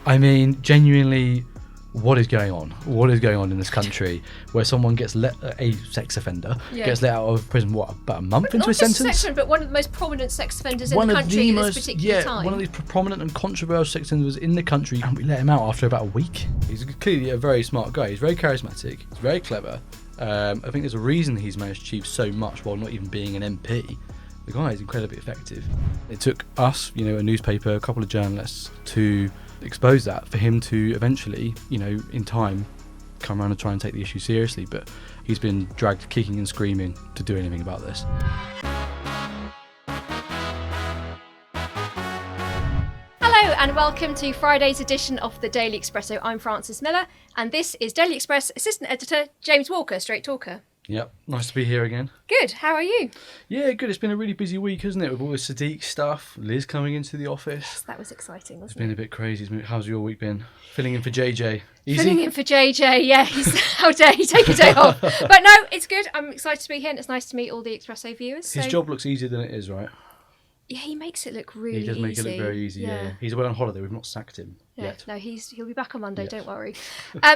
I mean, genuinely, what is going on? What is going on in this country where someone gets a sex offender gets let out of prison, about a month into a sentence? Not just but one of the most prominent sex offenders in the country at this particular time. One of these prominent and controversial sex offenders in the country, and we let him out after about a week. He's clearly a very smart guy. He's very charismatic. He's very clever. I think there's a reason he's managed to achieve so much while not even being an MP. The guy is incredibly effective. It took us, a newspaper, a couple of journalists to expose that, for him to eventually, in time, come around and try and take the issue seriously. But he's been dragged kicking and screaming to do anything about this. Hello and welcome to Friday's edition of the Daily Expresso. I'm Frances Millar and this is Daily Express Assistant Editor James Walker, Straight Talker. Yep, nice to be here again. Good, how are you? Yeah, good. It's been a really busy week, hasn't it? With all the Sadiq stuff, Liz coming into the office. Yes, that was exciting, wasn't it? It's been a bit crazy. How's your week been? Filling in for JJ. Easy? Filling in for JJ, yeah. How dare he take a day off? But no, it's good. I'm excited to be here and it's nice to meet all the Expresso viewers. His job looks easier than it is, right? Yeah, he makes it look really easy. He does make it look very easy, yeah. He's away on holiday. We've not sacked him yet. No, he'll be back on Monday, don't worry.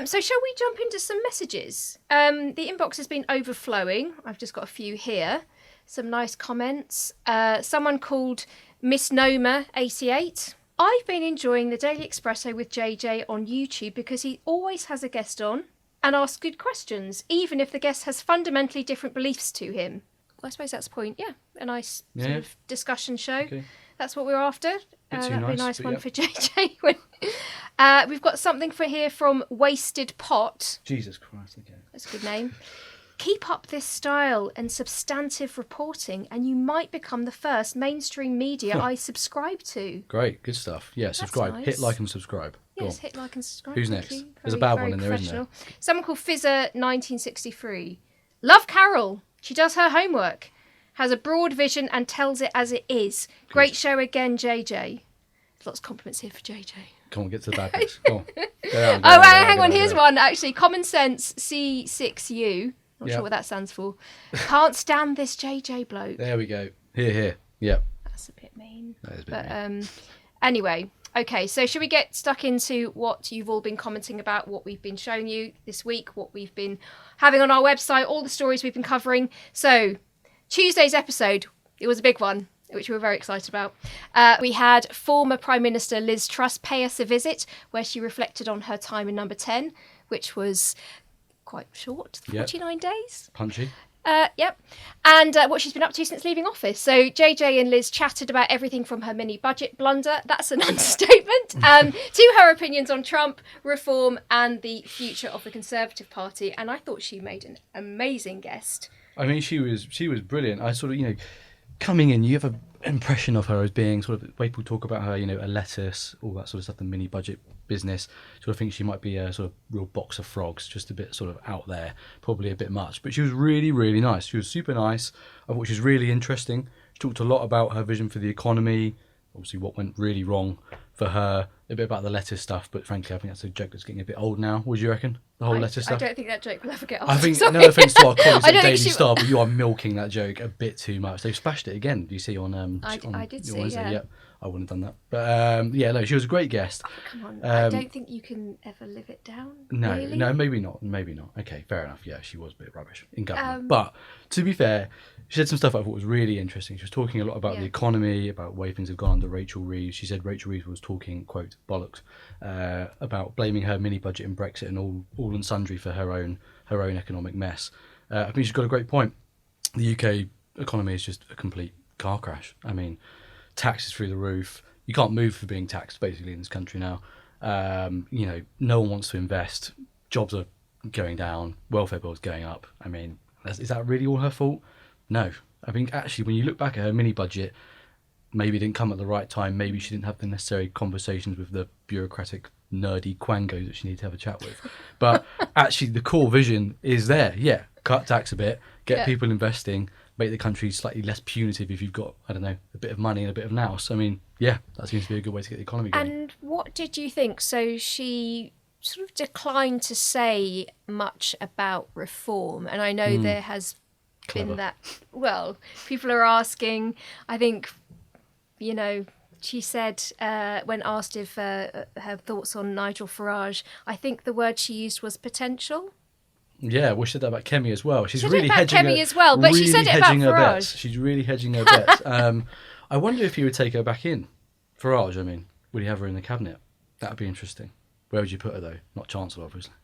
So shall we jump into some messages? The inbox has been overflowing. I've just got a few here. Some nice comments. Someone called Misnomer88. I've been enjoying the Daily Expresso with JJ on YouTube because he always has a guest on and asks good questions, even if the guest has fundamentally different beliefs to him. I suppose that's the point. Yeah, a nice sort of discussion show. Okay. That's what we're after. That'd be a nice one for JJ. We've got something here from Wasted Pot. Jesus Christ, okay. That's a good name. Keep up this style and substantive reporting and you might become the first mainstream media I subscribe to. Great, good stuff. Yeah, subscribe. Nice. Hit like and subscribe. Yes, hit like and subscribe. Who's next? There's a bad one in there, isn't there? Someone called Fizzer1963. Love Carol. She does her homework, has a broad vision and tells it as it is. Great show again, JJ. Lots of compliments here for JJ. Come on, get to the bad bits. Go on. Hang on. Here's one, actually. Common Sense C6U. Not sure what that stands for. Can't stand this JJ bloke. There we go. Here. Yep. That's a bit mean. That is a bit mean. Anyway. Okay, so should we get stuck into what you've all been commenting about, what we've been showing you this week, what we've been having on our website, all the stories we've been covering. So, Tuesday's episode, it was a big one, which we were very excited about. We had former Prime Minister Liz Truss pay us a visit, where she reflected on her time in Number 10, which was quite short, 49 days. Punchy. Yep. And what she's been up to since leaving office. So JJ and Liz chatted about everything from her mini budget blunder, that's an understatement, to her opinions on Trump, reform and the future of the Conservative Party. And I thought she made an amazing guest. I mean, she was brilliant. I sort of, coming in, you have an impression of her as being sort of, people talk about her, a lettuce, all that sort of stuff, the mini budget business. Sort of think she might be a sort of real box of frogs, just a bit sort of out there, probably a bit much. But she was really, really nice. She was super nice. I thought she was really interesting. She talked a lot about her vision for the economy, obviously what went really wrong for her, a bit about the lettuce stuff, but frankly I think that's a joke that's getting a bit old now. What do you reckon? The whole lettuce stuff? I don't think that joke will ever get old. I think, no offence to our colleagues at Daily Star, but you are milking that joke a bit too much. They've splashed it again, do you see on I did see, Wednesday? Yeah. I wouldn't have done that. But she was a great guest. Oh, come on, I don't think you can ever live it down. No, really? No, maybe not. Okay, fair enough. Yeah, she was a bit rubbish in government. But to be fair, she said some stuff I thought was really interesting. She was talking a lot about the economy, about the way things have gone under Rachel Reeves. She said Rachel Reeves was talking, quote, bollocks, about blaming her mini budget and Brexit and all and sundry for her own economic mess. I think she's got a great point. The UK economy is just a complete car crash. I mean, taxes through the roof. You can't move for being taxed basically in this country now. No one wants to invest. Jobs are going down. Welfare bills going up. I mean, is that really all her fault? No. I think actually when you look back at her mini budget, maybe it didn't come at the right time. Maybe she didn't have the necessary conversations with the bureaucratic nerdy quangos that she needed to have a chat with. But actually the core vision is there. Yeah, cut tax a bit, get people investing, make the country slightly less punitive if you've got, I don't know, a bit of money and a bit of nous. I mean, yeah, that seems to be a good way to get the economy going. And what did you think? So she sort of declined to say much about reform. And I know there has been that, well, people are asking, I think, She said, when asked if her thoughts on Nigel Farage, I think the word she used was potential. Yeah, well, she said that about Kemi as well. She's She really said it about hedging Kemi as well, but really she said it about hedging her Farage. bets. She's really hedging her bets. I wonder if you would take her back in. Farage, I mean, would you have her in the cabinet? That would be interesting. Where would you put her, though? Not Chancellor, obviously.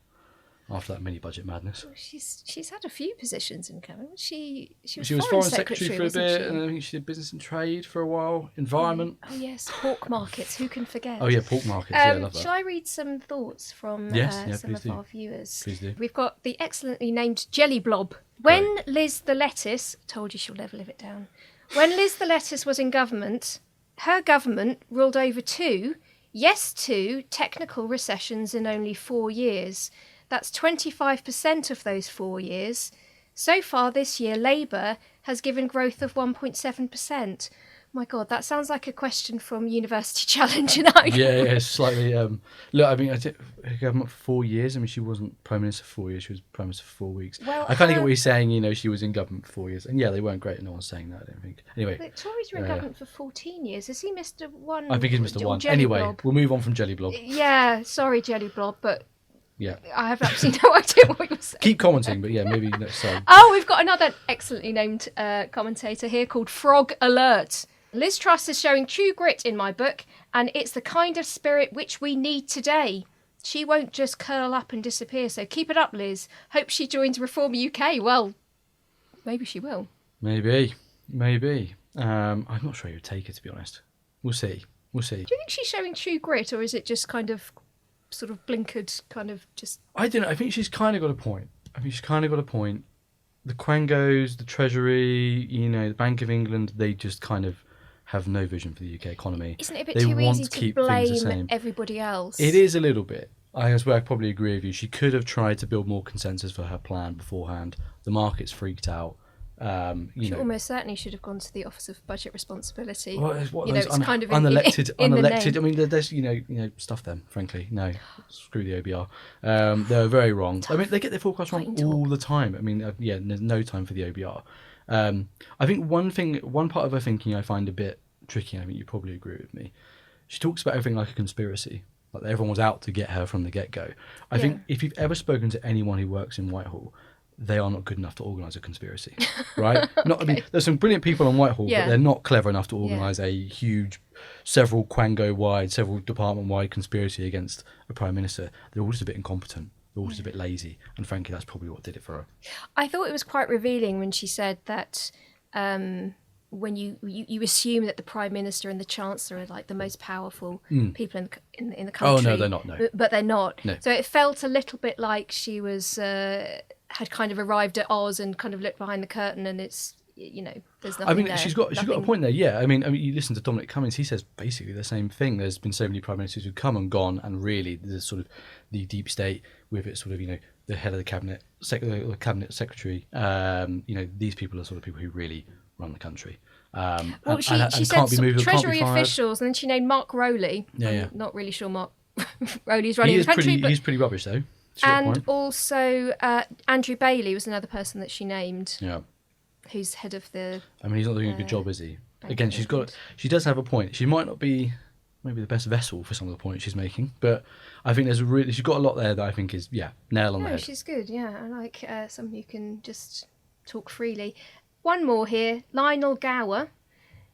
After that mini-budget madness. Well, she's had a few positions in cabinet. She was Foreign Secretary for a bit, and I think she did Business and Trade for a while. Environment. Oh yes, pork markets. Who can forget? Oh yeah, pork markets. Yeah, I love that. Shall I read some thoughts from some of our viewers? Please do. We've got the excellently named Jelly Blob. When Liz the Lettuce, told you she'll never live it down. When Liz the Lettuce was in government, her government ruled over two technical recessions in only 4 years. That's 25% of those 4 years. So far this year, Labour has given growth of 1.7%. My God, that sounds like a question from University Challenge. Yeah, slightly. Look, I mean, I did her government for 4 years. I mean, she wasn't Prime Minister for 4 years. She was Prime Minister for 4 weeks. Well, I kind of get what you're saying. You know, she was in government for 4 years. And yeah, they weren't great. No one's saying that, I don't think. Anyway. The Tories were in government for 14 years. Has he missed one? I think he's missed one. Anyway, we'll move on from Jelly Blob. Yeah, sorry, Jelly Blob, but... Yeah. I have absolutely no idea what you're saying. Keep commenting, but yeah, maybe next time. Oh, we've got another excellently named commentator here called Frog Alert. Liz Truss is showing true grit in my book, and it's the kind of spirit which we need today. She won't just curl up and disappear, so keep it up, Liz. Hope she joins Reform UK. Well, maybe she will. Maybe. I'm not sure you would take her, to be honest. We'll see. Do you think she's showing true grit, or is it just kind of sort of blinkered, kind of just... I don't know. I think she's kind of got a point. The Quangos, the Treasury, the Bank of England, they just kind of have no vision for the UK economy. Isn't it a bit too easy to blame everybody else? It is a little bit. I probably agree with you. She could have tried to build more consensus for her plan beforehand. The market's freaked out. She almost certainly should have gone to the Office of Budget Responsibility. Well, it's kind of unelected. In unelected. I mean, there's stuff them. Frankly, no, screw the OBR. They're very wrong. I mean, they get their forecasts wrong all the time. I mean, there's no time for the OBR. I think one part of her thinking I find a bit tricky. I think you probably agree with me. She talks about everything like a conspiracy, like everyone was out to get her from the get-go. I think if you've ever spoken to anyone who works in Whitehall, they are not good enough to organise a conspiracy, right? I mean, there's some brilliant people on Whitehall, but they're not clever enough to organise a huge, several Quango-wide, several department-wide conspiracy against a Prime Minister. They're all just a bit incompetent. They're all just a bit lazy. And frankly, that's probably what did it for her. I thought it was quite revealing when she said that when you assume that the Prime Minister and the Chancellor are like the most powerful people in the country. Oh, no, they're not, no. But they're not. No. So it felt a little bit like she was... had kind of arrived at Oz and kind of looked behind the curtain, and it's there's nothing. I mean, there. she's got a point there. Yeah, I mean, you listen to Dominic Cummings; he says basically the same thing. There's been so many prime ministers who've come and gone, and really, there's sort of the deep state with it, sort of the head of the cabinet, the cabinet secretary. These people are sort of people who really run the country. She said Treasury officials, and then she named Mark Rowley. Yeah. I'm not really sure Mark Rowley's running the country, he's pretty rubbish though. And also Andrew Bailey was another person that she named. Yeah. Who's head of the... I mean, he's not doing a good job, is he? Again, she does have a point. She might not be maybe the best vessel for some of the points she's making, but I think she's got a lot there that I think is, nail on the head. She's good, I like someone who can just talk freely. One more here, Lionel Gower.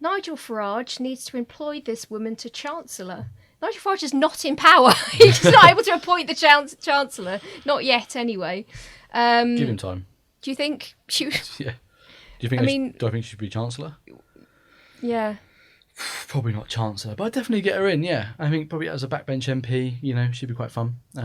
Nigel Farage needs to employ this woman to Chancellor. Nigel Farage is not in power. He's not able to appoint the Chancellor. Not yet, anyway. Give him time. Do you think she... Yeah. Do I think she should be Chancellor? Yeah. Probably not Chancellor, but I'd definitely get her in, yeah. I think probably as a backbench MP, she'd be quite fun. Good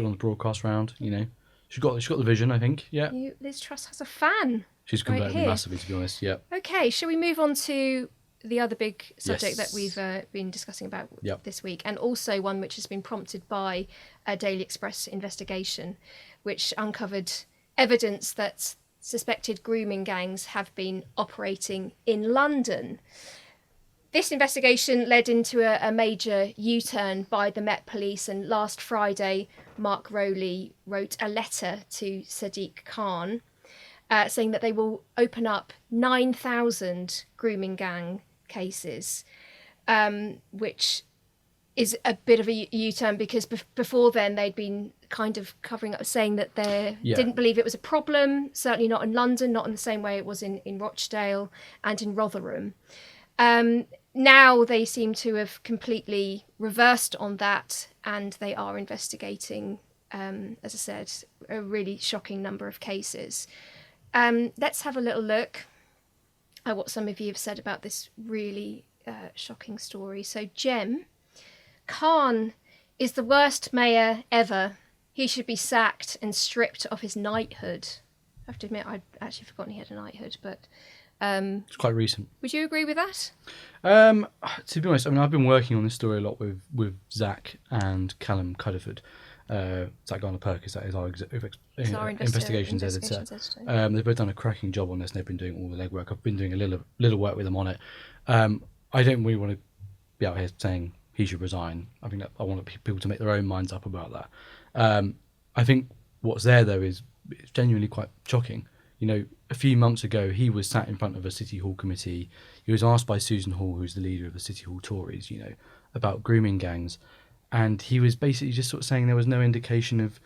on the broadcast round, She's got the vision, I think, yeah. Liz Truss has a fan. She's converted me massively, to be honest, yeah. Okay, shall we move on to the other big subject that we've been discussing about this week, and also one which has been prompted by a Daily Express investigation, which uncovered evidence that suspected grooming gangs have been operating in London. This investigation led into a major U-turn by the Met Police, and last Friday, Mark Rowley wrote a letter to Sadiq Khan saying that they will open up 9,000 grooming gang cases. which is a bit of a U-turn because before then they'd been kind of covering up, saying that they didn't believe it was a problem, certainly not in London, not in the same way it was in Rochdale and in Rotherham. Now they seem to have completely reversed on that, and they are investigating, as I said, a really shocking number of cases. Let's have a little look at what some of you have said about this really shocking story. So Jem, Khan is the worst mayor ever. He should be sacked and stripped of his knighthood. I have to admit, I'd actually forgotten he had a knighthood, but... it's quite recent. Would you agree with that? To be honest, I mean, I've been working on this story a lot with Zach and Callum Cuddiford. Zach Garner-Perkins, that is our investigations editor. They've both done a cracking job on this, and they've been doing all the legwork. I've been doing a little work with them on it. I don't really want to be out here saying he should resign. I think that I want people to make their own minds up about that. I think what's there, though, is it's genuinely quite shocking. You know, a few months ago, he was sat in front of a City Hall committee. He was asked by Susan Hall, who's the leader of the City Hall Tories, you know, about grooming gangs. And he was basically just sort of saying there was no indication of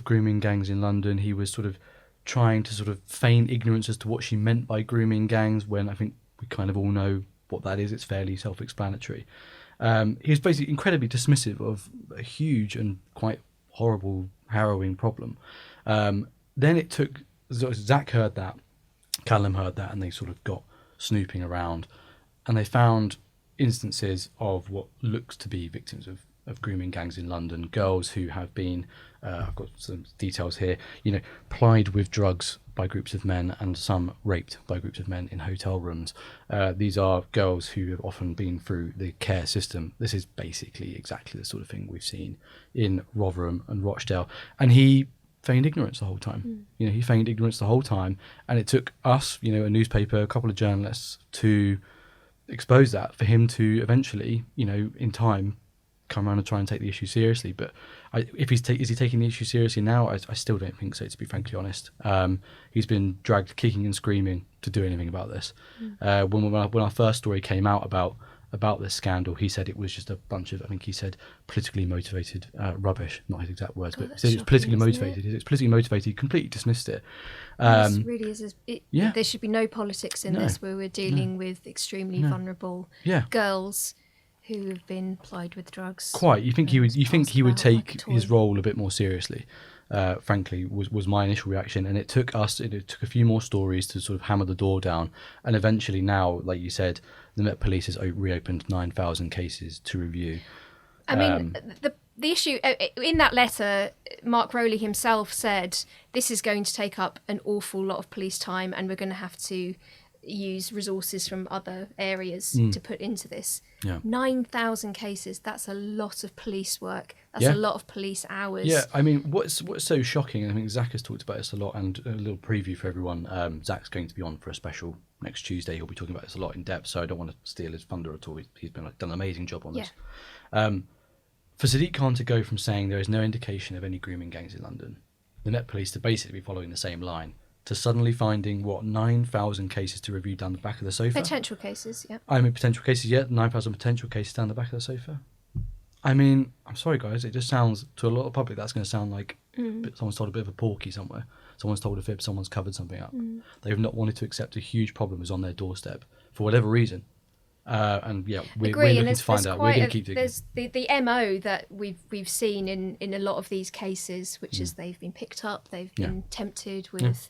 grooming gangs in London. He was sort of trying to sort of feign ignorance as to what she meant by grooming gangs, when I think we kind of all know what that is. It's fairly self-explanatory. He was basically incredibly dismissive of a huge and quite horrible, harrowing problem. Then it took... Zach heard that, Callum heard that, and they sort of got snooping around, and they found instances of what looks to be victims of grooming gangs in London. Girls who have been, I've got some details here, you know, plied with drugs by groups of men, and some raped by groups of men in hotel rooms. These are girls who have often been through the care system. This is basically exactly the sort of thing we've seen in Rotherham and Rochdale. And he feigned ignorance the whole time. You know, he feigned ignorance the whole time, and it took us, you know, a newspaper, a couple of journalists, to expose that, for him to eventually, you know, in time, come around and try and take the issue seriously. But is he taking the issue seriously now? I still don't think so, to be frankly honest. He's been dragged kicking and screaming to do anything about this. When our first story came out about this scandal, he said it was just a bunch of, I think he said, politically motivated rubbish, not his exact words, but he said it's politically motivated. It's politically motivated. He completely dismissed it. This really is. There should be no politics in this, where we're dealing with extremely vulnerable girls who have been plied with drugs. Quite. You think he would take his role a bit more seriously? Frankly, was my initial reaction, and it took a few more stories to sort of hammer the door down, and eventually now, like you said, the Met Police has reopened 9,000 cases to review. I mean, the issue in that letter, Mark Rowley himself said this is going to take up an awful lot of police time, and we're going to have to use resources from other areas to put into this. 9,000 cases, that's a lot of police work. That's a lot of police hours. Yeah, I mean, what's so shocking, I think Zach has talked about this a lot, and a little preview for everyone, Zach's going to be on for a special next Tuesday. He'll be talking about this a lot in depth, so I don't want to steal his thunder at all. He's been done an amazing job on this. For Sadiq Khan to go from saying there is no indication of any grooming gangs in London, the Met Police to basically be following the same line, to suddenly finding, 9,000 cases to review down the back of the sofa? Potential cases, yeah. I mean, potential cases, 9,000 potential cases down the back of the sofa. I mean, I'm sorry, guys, it just sounds, to a lot of the public, that's going to sound like someone's told a bit of a porky somewhere. Someone's told a fib, someone's covered something up. They've not wanted to accept a huge problem is on their doorstep, for whatever reason. And we're looking to find out. We're going to keep digging. There's the MO that we've seen in a lot of these cases, which is they've been picked up, they've been tempted with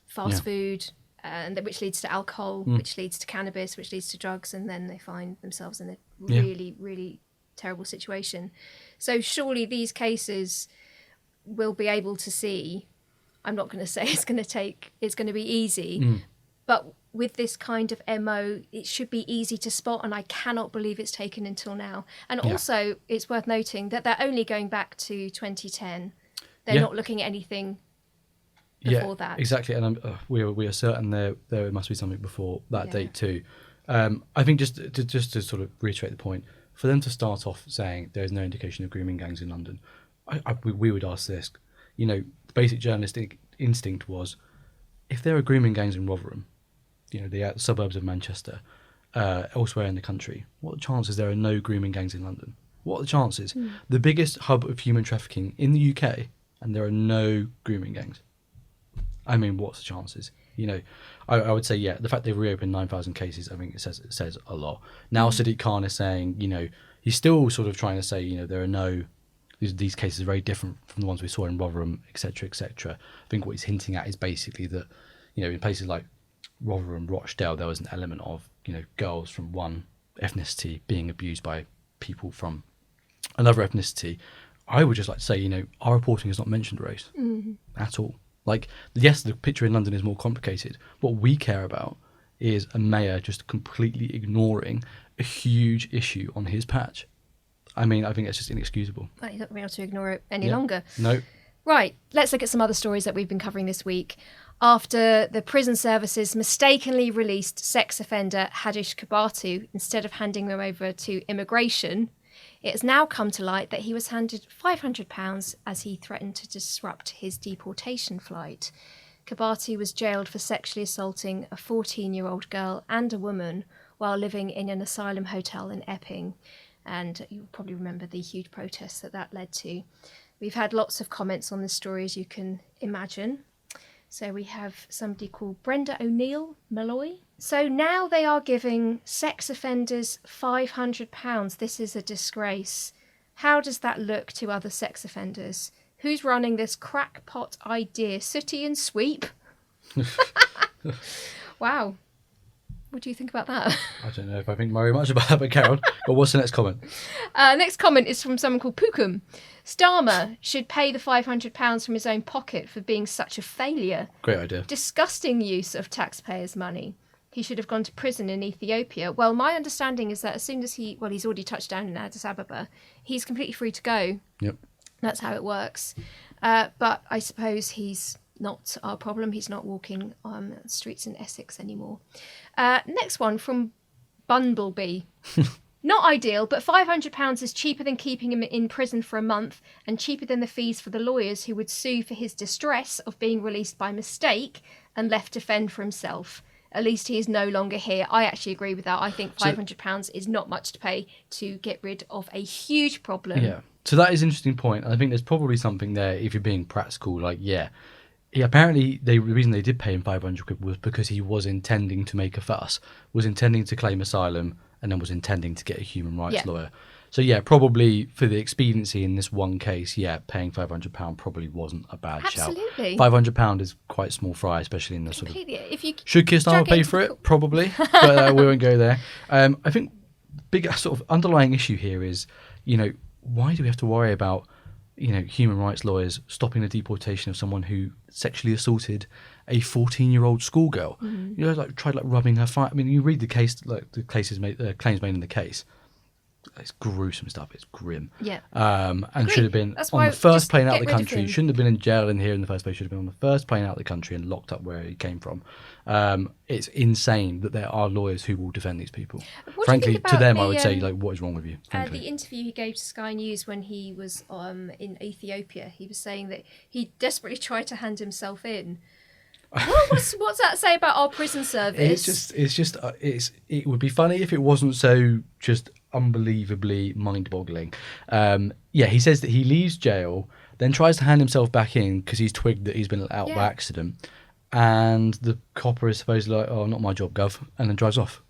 fast food, and which leads to alcohol, which leads to cannabis, which leads to drugs, and then they find themselves in a really, really terrible situation. So surely these cases will be able to see. I'm not going to say it's going to be easy, but with this kind of MO, it should be easy to spot, and I cannot believe it's taken until now. And also, it's worth noting that they're only going back to 2010. They're not looking at anything before that. Exactly, and we are certain there must be something before that date too. I think just to sort of reiterate the point, for them to start off saying there is no indication of grooming gangs in London, we would ask this. You know, the basic journalistic instinct was, if there are grooming gangs in Rotherham, you know, the suburbs of Manchester, elsewhere in the country, what are the chances there are no grooming gangs in London? What are the chances? The biggest hub of human trafficking in the UK, and there are no grooming gangs. I mean, what's the chances? You know, I would say, yeah, the fact they've reopened 9,000 cases, I think it says a lot. Now Sadiq Khan is saying, you know, he's still sort of trying to say, you know, there are no, these cases are very different from the ones we saw in Rotherham, etc., etc. I think what he's hinting at is basically that, you know, in places like Rotherham, Rochdale, there was an element of, you know, girls from one ethnicity being abused by people from another ethnicity. I would just like to say, you know, our reporting has not mentioned race at all. Like, yes, the picture in London is more complicated. What we care about is a mayor just completely ignoring a huge issue on his patch. I mean, I think it's just inexcusable. Well, he's not going to be able to ignore it any longer. No. Right, let's look at some other stories that we've been covering this week. After the prison services mistakenly released sex offender Hadish Kabatu instead of handing him over to immigration, it has now come to light that he was handed £500 as he threatened to disrupt his deportation flight. Kabatu was jailed for sexually assaulting a 14-year-old girl and a woman while living in an asylum hotel in Epping. And you'll probably remember the huge protests that led to. We've had lots of comments on this story, as you can imagine. So we have somebody called Brenda O'Neill Malloy. So now they are giving sex offenders £500. This is a disgrace. How does that look to other sex offenders? Who's running this crackpot idea? Sooty and Sweep? Wow. What do you think about that? I don't know if I think very much about that, but Carol, but what's the next comment? Next comment is from someone called Pookum. Starmer should pay the £500 from his own pocket for being such a failure. Great idea. Disgusting use of taxpayers' money. He should have gone to prison in Ethiopia. Well, my understanding is that as soon as he's already touched down in Addis Ababa, he's completely free to go. Yep. That's how it works. But I suppose he's not our problem. He's not walking on streets in Essex anymore. Next one from Bumblebee. Not ideal, but £500 is cheaper than keeping him in prison for a month and cheaper than the fees for the lawyers who would sue for his distress of being released by mistake and left to fend for himself. At least he is no longer here. I actually agree with that. I think £500 is not much to pay to get rid of a huge problem. Yeah. So that is an interesting point. I think there's probably something there if you're being practical. Like, yeah. Apparently, the reason they did pay him £500 was because he was intending to make a fuss, was intending to claim asylum, and then was intending to get a human rights lawyer. So, yeah, probably for the expediency in this one case, yeah, paying £500 probably wasn't a bad shout. Absolutely. £500 is quite small fry, especially in the sort of... If you Should Keir Starmer pay for it? Probably, but we won't go there. I think big sort of underlying issue here is, you know, why do we have to worry about, you know, human rights lawyers stopping the deportation of someone who sexually assaulted a 14-year-old schoolgirl? You know, like tried like rubbing her fire. I mean, you read the case, like the claims made in the case. It's gruesome stuff. It's grim. Yeah. And Agreed. should have been That's on why the first just plane out get of the rid of country. him. Shouldn't have been in jail in here in the first place. Should have been on the first plane out of the country and locked up where he came from. It's insane that there are lawyers who will defend these people. What Frankly, do you think to about them, I would say, like, what is wrong with you? the interview he gave to Sky News when he was in Ethiopia? He was saying that he desperately tried to hand himself in. What's that say about our prison service? It would be funny if it wasn't so just unbelievably mind-boggling. He says that he leaves jail, then tries to hand himself back in because he's twigged that he's been let out by accident, and the copper is supposedly like, "Oh, not my job, gov," and then drives off.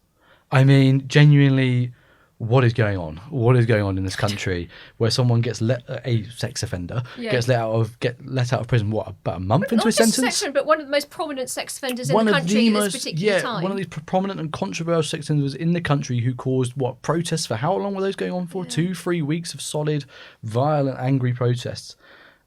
I mean, genuinely, what is going on? What is going on in this country where someone gets a sex offender gets let out of prison? What, about a month into his sentence? But one of the most prominent sex offenders in the country at this particular time. One of these prominent and controversial sex offenders in the country who caused protests for how long were those going on for? 2-3 weeks of solid, violent, angry protests.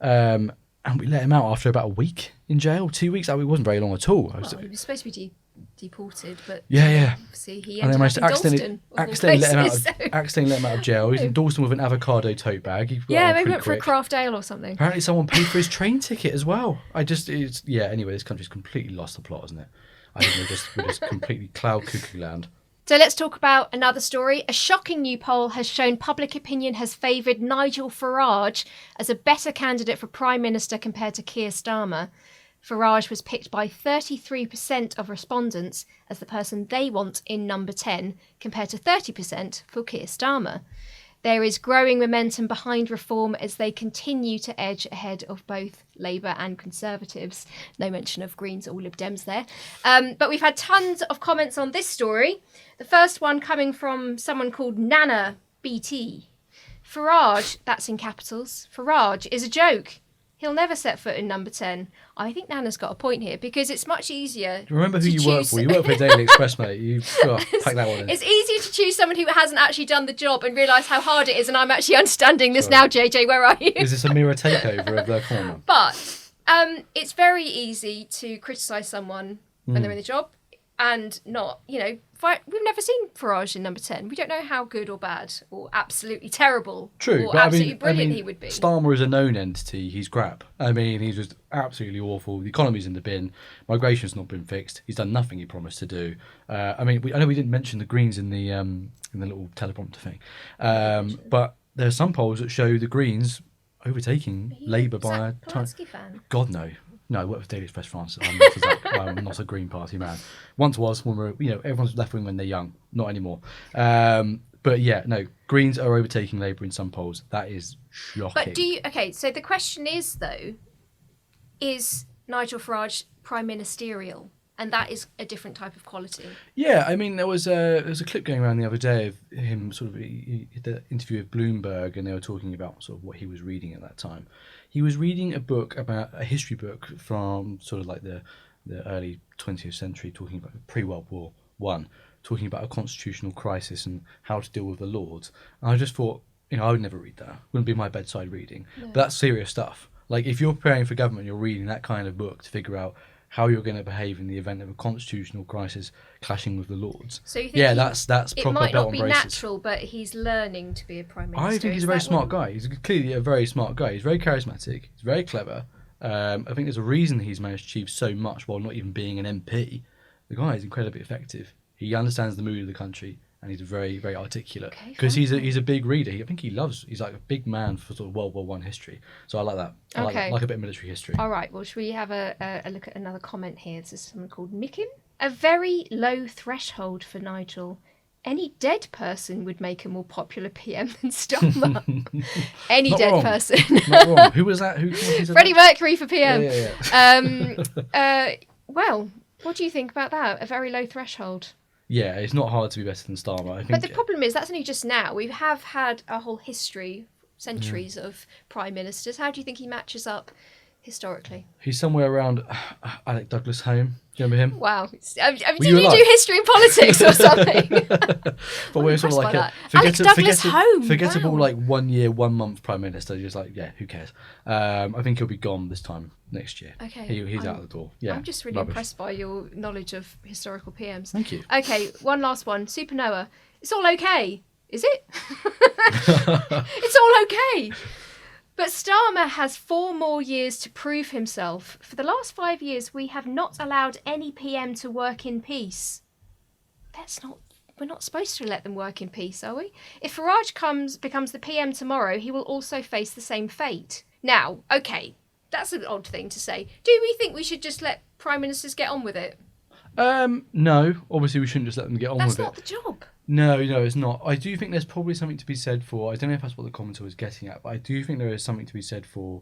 And we let him out after about a week in jail. 2 weeks. It wasn't very long at all. He was supposed to be deported, but obviously he and ended they up in accidentally let him out of jail. He's in Dalston with an avocado tote bag. Maybe went for a craft ale or something. Apparently someone paid for his train ticket as well. Anyway, this country's completely lost the plot, isn't it? I think we're just completely cloud cuckoo land. So let's talk about another story. A shocking new poll has shown public opinion has favoured Nigel Farage as a better candidate for Prime Minister compared to Keir Starmer. Farage was picked by 33% of respondents as the person they want in number 10, compared to 30% for Keir Starmer. There is growing momentum behind reform as they continue to edge ahead of both Labour and Conservatives. No mention of Greens or Lib Dems there. But we've had tons of comments on this story. The first one coming from someone called Nana BT. Farage, that's in capitals, Farage is a joke. He'll never set foot in number 10. I think Nana's got a point here, because it's much easier. Remember who you work for. You work for Daily Express, mate. You pack that one in. It's easier to choose someone who hasn't actually done the job and realise how hard it is. And I'm actually understanding this now, JJ. Where are you? Is this a mirror takeover of their corner? But it's very easy to criticise someone when they're in the job and not, we've never seen Farage in number 10. We don't know how good or bad or absolutely terrible or absolutely brilliant he would be. Starmer is a known entity. He's crap. I mean, he's just absolutely awful. The economy's in the bin. Migration's not been fixed. He's done nothing he promised to do. I know we didn't mention the Greens in the little teleprompter thing, but there are some polls that show the Greens overtaking Labour by a Polanski fan? God, no. No, I work for Daily Express France. I'm not a Green Party man. Once was when everyone's left wing when they're young. Not anymore. But yeah, no, Greens are overtaking Labour in some polls. That is shocking. But so the question is though, is Nigel Farage prime ministerial? And that is a different type of quality. Yeah, I mean, there was a clip going around the other day of him he did an interview with Bloomberg, and they were talking about sort of what he was reading at that time. He was reading a history book from sort of like the early 20th century, talking about pre-World War One, talking about a constitutional crisis and how to deal with the Lords. And I just thought, I would never read that. Wouldn't be my bedside reading. No. But that's serious stuff. Like, if you're preparing for government, you're reading that kind of book to figure out how you're going to behave in the event of a constitutional crisis clashing with the Lords. So you think that's proper. It might not be braces. Natural, but he's learning to be a prime minister. I think he's a very smart guy. He's clearly a very smart guy. He's very charismatic. He's very clever. I think there's a reason he's managed to achieve so much while not even being an MP. The guy is incredibly effective. He understands the mood of the country, and he's very, very articulate. Because he's a big reader. I think he's like a big man for sort of World War One history. So I like that. I like a bit of military history. All right. Well, should we have a look at another comment here? This is someone called Mikim. A very low threshold for Nigel. Any dead person would make a more popular PM than Starmer. Any Not dead wrong. person. Not wrong. Who was that? Freddie Mercury for PM. Yeah. Well, what do you think about that? A very low threshold. Yeah, it's not hard to be better than Starmer. I think. But the problem is that's only just now. We have had a whole history, centuries of prime ministers. How do you think he matches up historically? He's somewhere around Alec Douglas Home. Do you remember him? Wow. Did you do history and politics or something? But we're sort of like forgettable like 1 year, 1 month prime minister. Just like, yeah, who cares? I think he'll be gone this time next year. Okay. He's out the door. Yeah. I'm just really impressed by your knowledge of historical PMs. Thank you. Okay, one last one. Supernova. It's all okay. Is it? It's all okay. But Starmer has 4 more years to prove himself. For the last 5 years, we have not allowed any PM to work in peace. We're not supposed to let them work in peace, are we? If Farage becomes the PM tomorrow, he will also face the same fate. Now, okay, that's an odd thing to say. Do we think we should just let prime ministers get on with it? No, obviously we shouldn't just let them get on with it. That's not the job. No, it's not. I do think there's probably something to be said for, I don't know if that's what the commenter was getting at, but I do think there is something to be said for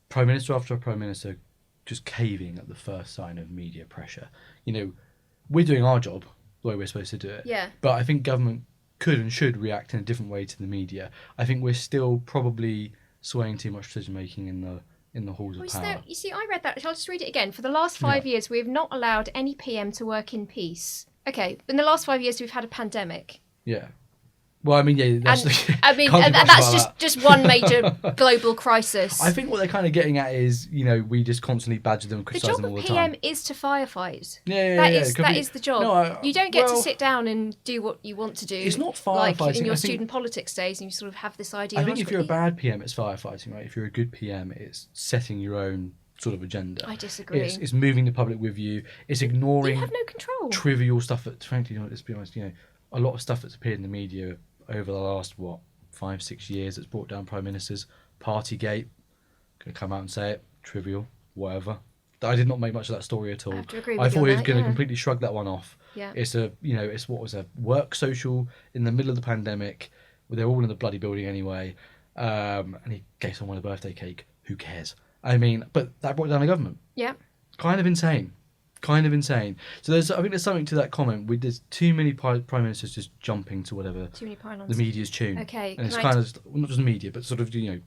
Prime Minister after Prime Minister just caving at the first sign of media pressure. We're doing our job the way we're supposed to do it. Yeah. But I think government could and should react in a different way to the media. I think we're still probably swaying too much decision making in the halls of power. You see, I read that. I'll just read it again. For the last 5 years, we have not allowed any PM to work in peace. Okay, in the last 5 years, we've had a pandemic. Yeah. Well, I mean, yeah, that's that's just one major global crisis. I think what they're kind of getting at is, we just constantly badger them and criticise them all the time. The job of PM is to firefight. That is the job. You don't get to sit down and do what you want to do. It's not firefighting. Like in your student politics days, and you sort of have this idea. I think if you're a bad PM, it's firefighting, right? If you're a good PM, it's setting your own sort of agenda. I disagree. It's moving the public with you. It's ignoring. You have no control. Trivial stuff that, frankly, let's be honest, a lot of stuff that's appeared in the media over the last 5-6 years that's brought down prime ministers. Partygate, gonna come out and say it. Trivial, whatever. I did not make much of that story at all. I have to agree with I you thought on he was that, going to yeah. completely shrug that one off. Yeah. It's it's what was a work social in the middle of the pandemic. They're all in the bloody building anyway. And he gave someone a birthday cake. Who cares? I mean, but that brought down the government. Yeah. Kind of insane. So I think there's something to that comment. There's too many prime ministers just jumping to whatever Too many pylons. the media's tune. Okay. And it's kind of not just the media, but sort of the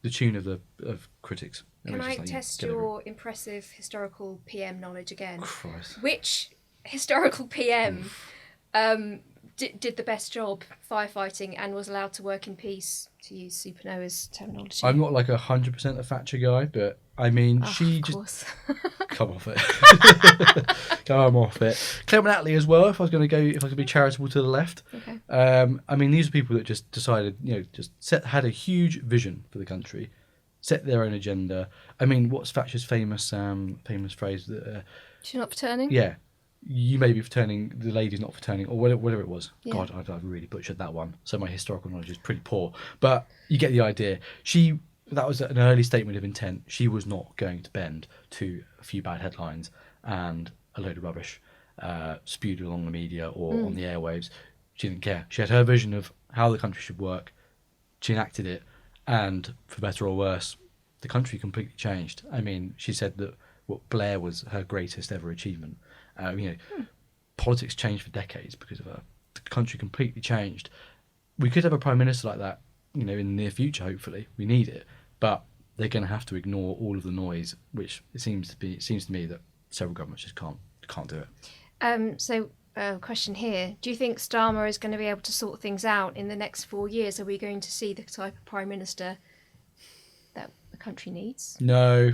tune of critics. Can I test your impressive historical PM knowledge again? Christ. Which historical PM did the best job firefighting and was allowed to work in peace, to use Supernova's terminology? I'm not like 100% a Thatcher guy, but I mean, she just course. come off it. Come off it. Clement Attlee as well. If I could be charitable to the left. Okay. I mean, these are people that just decided, had a huge vision for the country, set their own agenda. I mean, what's Thatcher's famous phrase? That, She's not for turning? Yeah. You may be for turning, the lady's not for turning, or whatever it was. Yeah. God, I've really butchered that one. So my historical knowledge is pretty poor. But you get the idea. That was an early statement of intent. She was not going to bend to a few bad headlines and a load of rubbish spewed along the media or on the airwaves. She didn't care. She had her vision of how the country should work. She enacted it. And for better or worse, the country completely changed. I mean, she said that what Blair was her greatest ever achievement. Politics changed for decades because of her. The country completely changed. We could have a prime minister like that, in the near future. Hopefully, we need it, but they're going to have to ignore all of the noise, which it seems to me that several governments just can't do it. So, question here: do you think Starmer is going to be able to sort things out in the next 4 years? Are we going to see the type of prime minister that the country needs? No.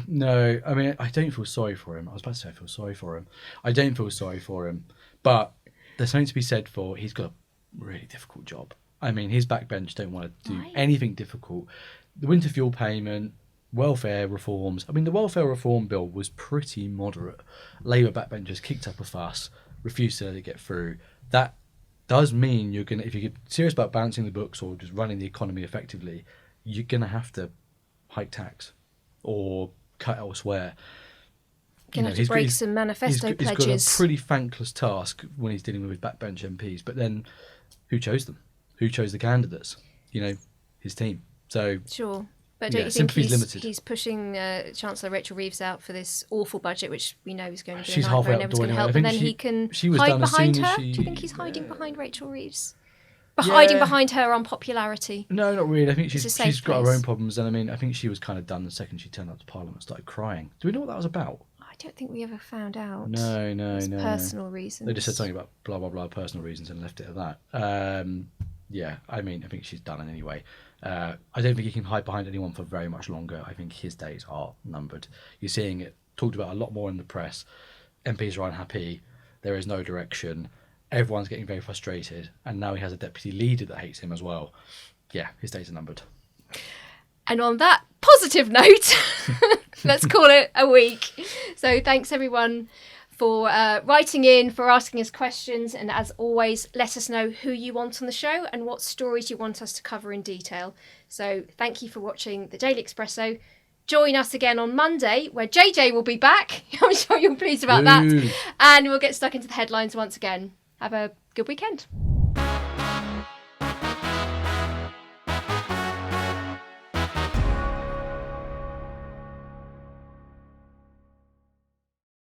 I mean, I don't feel sorry for him. I was about to say I feel sorry for him. I don't feel sorry for him. But there's something to be said for he's got a really difficult job. I mean, his backbench don't want to do anything difficult. The winter fuel payment, welfare reforms. I mean, the welfare reform bill was pretty moderate. Labour backbenchers kicked up a fuss, refused to let it get through. That does mean if you're serious about balancing the books or just running the economy effectively, you're going to have to hike tax or cut elsewhere. Going to break some manifesto pledges. He's got a pretty thankless task when he's dealing with his backbench MPs. But then, who chose them? Who chose the candidates? His team. So sure, but don't you think limited. He's pushing Chancellor Rachel Reeves out for this awful budget, which we know is going to be she's a nightmare and halfway never going to help, and then he can hide behind her? Do you think he's hiding behind Rachel Reeves? Hiding behind her unpopularity? No, not really. I think she's got her place. own problems, and I mean, I think she was kind of done the second she turned up to Parliament and started crying. Do we know what that was about? I don't think we ever found out. No. Personal reasons. They just said something about blah blah blah personal reasons and left it at that. Yeah, I mean, I think she's done it anyway. I don't think he can hide behind anyone for very much longer. I think his days are numbered. You're seeing it talked about a lot more in the press. MPs are unhappy. There is no direction. Everyone's getting very frustrated. And now he has a deputy leader that hates him as well. Yeah, his days are numbered. And on that positive note, let's call it a week. So thanks everyone for writing in, for asking us questions, and as always, let us know who you want on the show and what stories you want us to cover in detail. So thank you for watching the Daily Expresso. Join us again on Monday, where JJ will be back. I'm sure you're pleased about that. And we'll get stuck into the headlines once again. Have a good weekend.